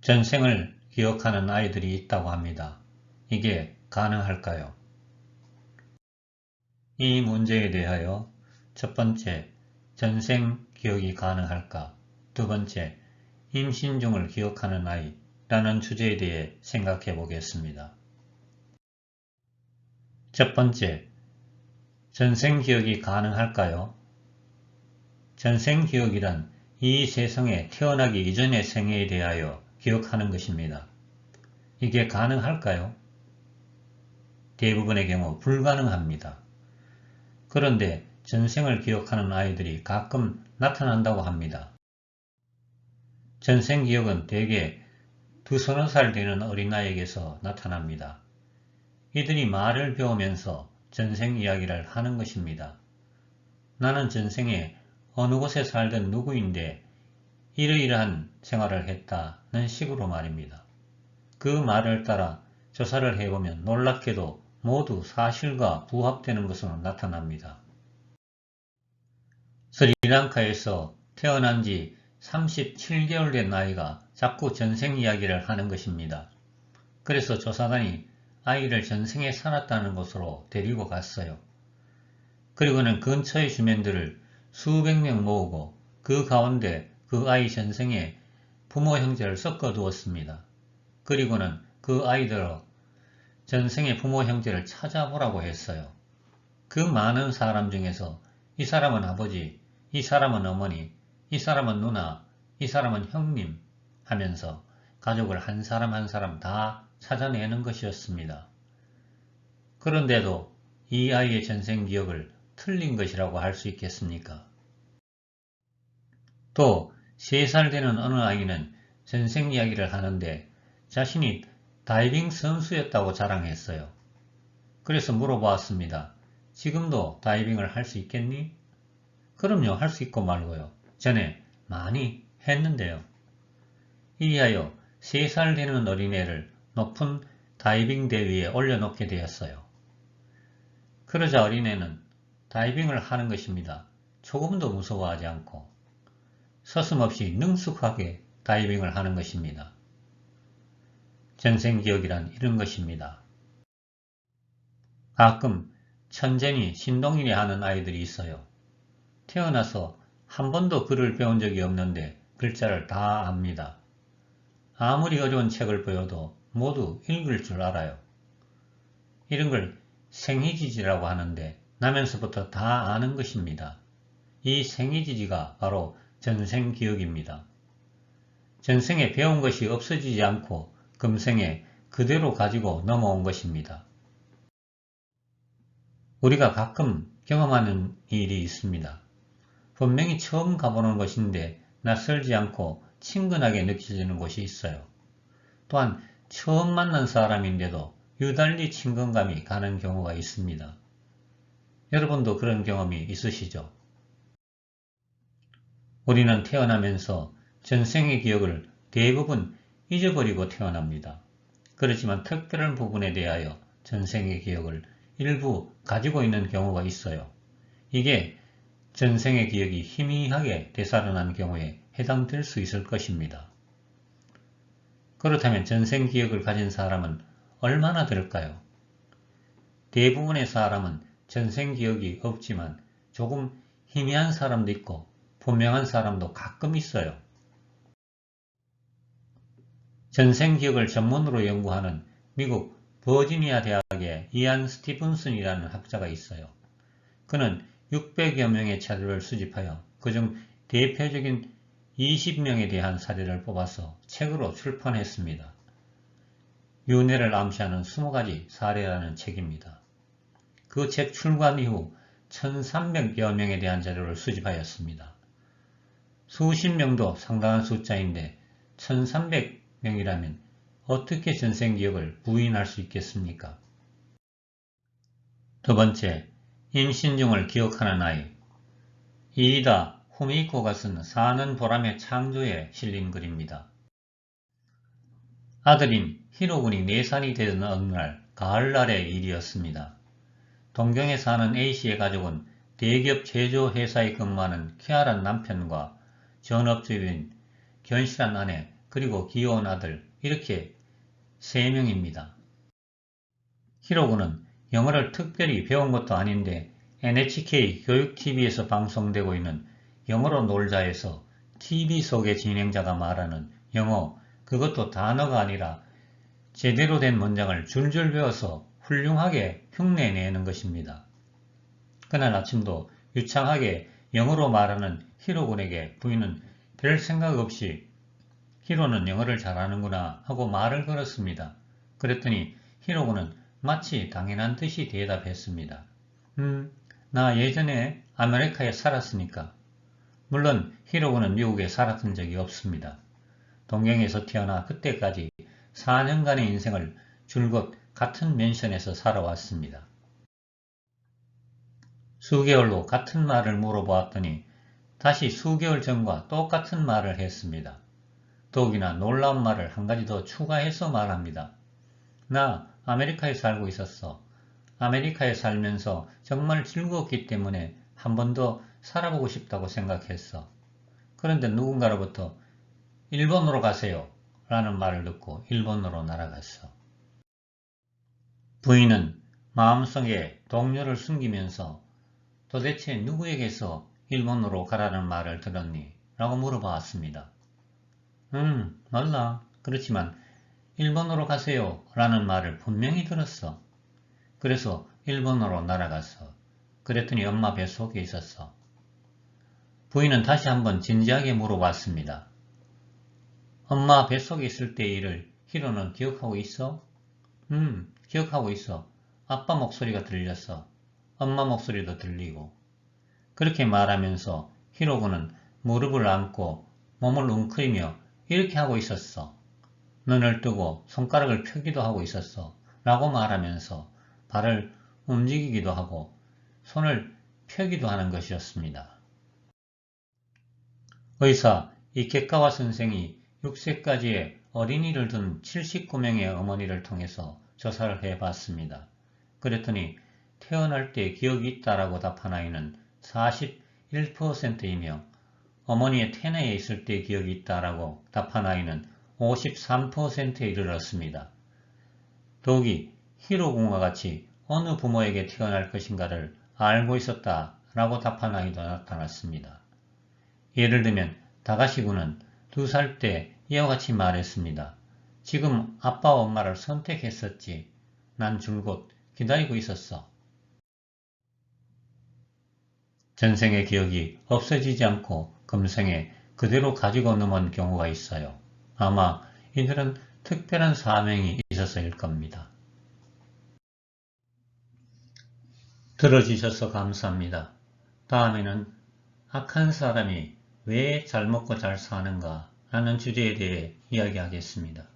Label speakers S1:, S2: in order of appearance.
S1: 전생을 기억하는 아이들이 있다고 합니다. 이게 가능할까요? 이 문제에 대하여 첫 번째, 전생 기억이 가능할까? 두 번째, 임신 중을 기억하는 아이라는 주제에 대해 생각해 보겠습니다. 첫 번째, 전생 기억이 가능할까요? 전생 기억이란 이 세상에 태어나기 이전의 생애에 대하여 기억하는 것입니다. 이게 가능할까요? 대부분의 경우 불가능합니다. 그런데 전생을 기억하는 아이들이 가끔 나타난다고 합니다. 전생 기억은 대개 두서너 살 되는 어린아이에게서 나타납니다. 이들이 말을 배우면서 전생 이야기를 하는 것입니다. 나는 전생에 어느 곳에 살던 누구인데 이러이러한 생활을 했다는 식으로 말입니다. 그 말을 따라 조사를 해보면 놀랍게도 모두 사실과 부합되는 것으로 나타납니다. 스리랑카에서 태어난 지 37개월 된 아이가 자꾸 전생 이야기를 하는 것입니다. 그래서 조사단이 아이를 전생에 살았다는 곳으로 데리고 갔어요. 그리고는 근처의 주민들을 수백 명 모으고 그 가운데 그 아이 전생에 부모 형제를 섞어 두었습니다. 그리고는 그 아이들로 전생의 부모 형제를 찾아보라고 했어요. 그 많은 사람 중에서 이 사람은 아버지, 이 사람은 어머니, 이 사람은 누나, 이 사람은 형님 하면서 가족을 한 사람 한 사람 다 찾아내는 것이었습니다. 그런데도 이 아이의 전생 기억을 틀린 것이라고 할 수 있겠습니까? 또 3살 되는 어느 아이는 전생 이야기를 하는데 자신이 다이빙 선수였다고 자랑했어요. 그래서 물어보았습니다. 지금도 다이빙을 할 수 있겠니? 그럼요, 할 수 있고 말고요. 전에 많이 했는데요. 이리하여 3살 되는 어린애를 높은 다이빙 대위에 올려놓게 되었어요. 그러자 어린애는 다이빙을 하는 것입니다. 조금도 무서워하지 않고 서슴없이 능숙하게 다이빙을 하는 것입니다. 전생기억이란 이런 것입니다. 가끔 천재니 신동이니 하는 아이들이 있어요. 태어나서 한 번도 글을 배운 적이 없는데 글자를 다 압니다. 아무리 어려운 책을 보여도 모두 읽을 줄 알아요. 이런 걸 생이지지라고 하는데 나면서부터 다 아는 것입니다. 이 생이지지가 바로 전생기억입니다. 전생에 배운 것이 없어지지 않고 금생에 그대로 가지고 넘어온 것입니다. 우리가 가끔 경험하는 일이 있습니다. 분명히 처음 가보는 곳인데 낯설지 않고 친근하게 느껴지는 곳이 있어요. 또한 처음 만난 사람인데도 유달리 친근감이 가는 경우가 있습니다. 여러분도 그런 경험이 있으시죠? 우리는 태어나면서 전생의 기억을 대부분 잊어버리고 태어납니다. 그렇지만 특별한 부분에 대하여 전생의 기억을 일부 가지고 있는 경우가 있어요. 이게 전생의 기억이 희미하게 되살아난 경우에 해당될 수 있을 것입니다. 그렇다면 전생 기억을 가진 사람은 얼마나 될까요? 대부분의 사람은 전생 기억이 없지만 조금 희미한 사람도 있고 분명한 사람도 가끔 있어요. 전생 기억을 전문으로 연구하는 미국 버지니아 대학의 이안 스티븐슨이라는 학자가 있어요. 그는 600여 명의 자료를 수집하여 그중 대표적인 20명에 대한 사례를 뽑아서 책으로 출판했습니다. 윤회를 암시하는 20가지 사례라는 책입니다. 그 책 출간 이후 1300여 명에 대한 자료를 수집하였습니다. 수십 명도 상당한 숫자인데 1300명이라면 어떻게 전생기억을 부인할 수 있겠습니까? 두 번째, 임신 중을 기억하는 아이. 이이다 후미코가 쓴 사는 보람의 창조에 실린 글입니다. 아들인 히로군이 4살이 되던 어느 날 가을날의 일이었습니다. 동경에 사는 A씨의 가족은 대기업 제조회사에 근무하는 쾌활한 남편과 전업주인 견실한 아내 그리고 귀여운 아들 이렇게 3명입니다. 히로군은 영어를 특별히 배운 것도 아닌데 NHK 교육TV에서 방송되고 있는 영어로 놀자에서 TV 속의 진행자가 말하는 영어, 그것도 단어가 아니라 제대로 된 문장을 줄줄 외워서 훌륭하게 흉내내는 것입니다. 그날 아침도 유창하게 영어로 말하는 히로군에게 부인은 별 생각 없이 히로는 영어를 잘하는구나 하고 말을 걸었습니다. 그랬더니 히로군은 마치 당연한 듯이 대답했습니다. 나 예전에 아메리카에 살았으니까. 물론 히로군은 미국에 살았던 적이 없습니다. 동경에서 태어나 그때까지 4년간의 인생을 줄곧 같은 맨션에서 살아왔습니다. 수개월로 같은 말을 물어보았더니 다시 수개월 전과 똑같은 말을 했습니다. 더욱이나 놀라운 말을 한 가지 더 추가해서 말합니다. 나 아메리카에 살고 있었어. 아메리카에 살면서 정말 즐거웠기 때문에 한 번 더 살아보고 싶다고 생각했어. 그런데 누군가로부터 일본으로 가세요 라는 말을 듣고 일본으로 날아갔어. 부인은 마음속에 동료를 숨기면서 도대체 누구에게서 일본으로 가라는 말을 들었니? 라고 물어봤습니다. 몰라. 그렇지만 일본으로 가세요 라는 말을 분명히 들었어. 그래서 일본으로 날아갔어. 그랬더니 엄마 뱃속에 있었어. 부인은 다시 한번 진지하게 물어봤습니다. 엄마 뱃속에 있을 때의 일을 히로는 기억하고 있어? 기억하고 있어. 아빠 목소리가 들렸어. 엄마 목소리도 들리고. 그렇게 말하면서 히로군은 무릎을 안고 몸을 웅크리며 이렇게 하고 있었어. 눈을 뜨고 손가락을 펴기도 하고 있었어. 라고 말하면서 발을 움직이기도 하고 손을 펴기도 하는 것이었습니다. 의사 이케카와 선생이 6세까지의 어린이를 둔 79명의 어머니를 통해서 조사를 해봤습니다. 그랬더니 태어날 때 기억이 있다라고 답한 아이는 41%이며 어머니의 태내에 있을 때 기억이 있다라고 답한 아이는 53%에 이르렀습니다. 더욱이 히로군과 같이 어느 부모에게 태어날 것인가를 알고 있었다라고 답한 아이도 나타났습니다. 예를 들면 다가시군은 2살 때 이와 같이 말했습니다. 지금 아빠와 엄마를 선택했었지. 난 줄곧 기다리고 있었어. 전생의 기억이 없어지지 않고 금생에 그대로 가지고 넘은 경우가 있어요. 아마 이들은 특별한 사명이 있어서일 겁니다. 들어주셔서 감사합니다. 다음에는 악한 사람이 왜 잘 먹고 잘 사는가 라는 주제에 대해 이야기하겠습니다.